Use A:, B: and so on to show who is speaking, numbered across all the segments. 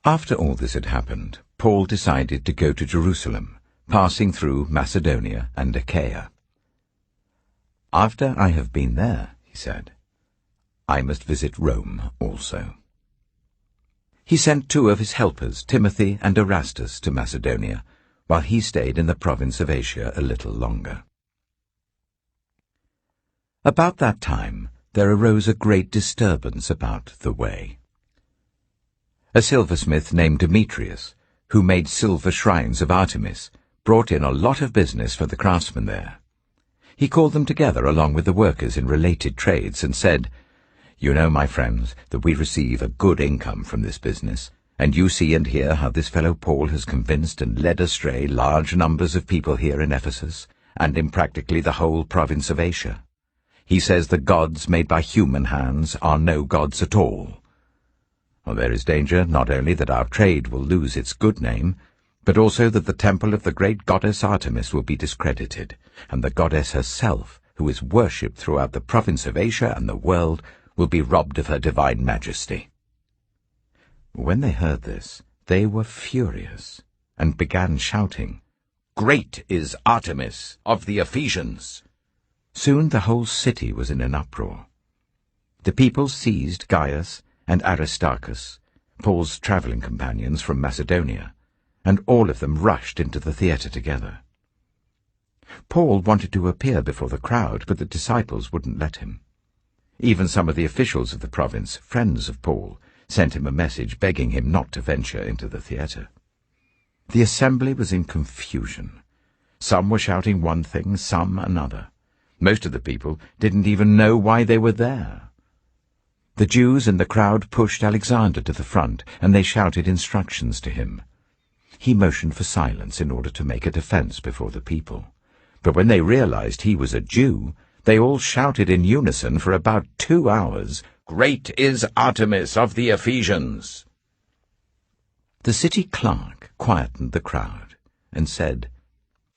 A: After all this had happened, Paul decided to go to Jerusalem, passing through Macedonia and Achaia. "After I have been there," he said, "I must visit Rome also." He sent 2 of his helpers, Timothy and Erastus, to Macedonia, while he stayed in the province of Asia a little longer. About that time there arose a great disturbance about the way. A silversmith named Demetrius, who made silver shrines of Artemis, brought in a lot of business for the craftsmen there. He called them together along with the workers in related trades and said, "You know, my friends, that we receive a good income from this business, and you see and hear how this fellow Paul has convinced and led astray large numbers of people here in Ephesus, and in practically the whole province of Asia. He says the gods made by human hands are no gods at all. Well, there is danger not only that our trade will lose its good name, but also that the temple of the great goddess Artemis will be discredited, and the goddess herself, who is worshipped throughout the province of Asia and the world, will be robbed of her divine majesty." When they heard this, they were furious, and began shouting, "Great is Artemis of the Ephesians!" Soon the whole city was in an uproar. The people seized Gaius and Aristarchus, Paul's travelling companions from Macedonia, and all of them rushed into the theatre together. Paul wanted to appear before the crowd, but the disciples wouldn't let him. Even some of the officials of the province, friends of Paul, sent him a message begging him not to venture into the theatre. The assembly was in confusion. Some were shouting one thing, some another. Most of the people didn't even know why they were there. The Jews in the crowd pushed Alexander to the front, and they shouted instructions to him. He motioned for silence in order to make a defense before the people. But when they realized he was a Jew, they all shouted in unison for about 2 hours, "Great is Artemis of the Ephesians!" The city clerk quietened the crowd and said,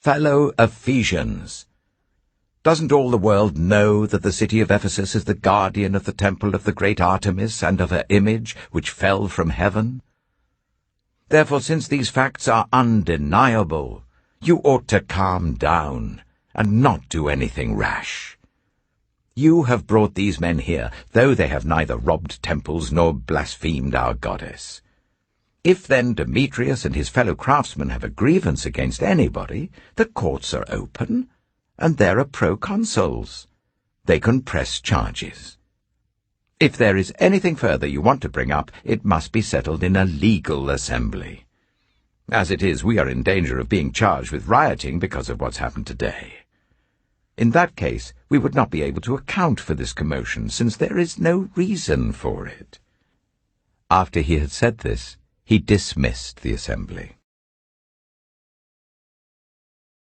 A: "Fellow Ephesians, doesn't all the world know that the city of Ephesus is the guardian of the temple of the great Artemis and of her image which fell from heaven? Therefore, since these facts are undeniable, you ought to calm down and not do anything rash. You have brought these men here, though they have neither robbed temples nor blasphemed our goddess. If then Demetrius and his fellow craftsmen have a grievance against anybody, the courts are open, and there are proconsuls. They can press charges. If there is anything further you want to bring up, it must be settled in a legal assembly. As it is, we are in danger of being charged with rioting because of what's happened today. In that case, we would not be able to account for this commotion, since there is no reason for it." After he had said this, he dismissed the assembly.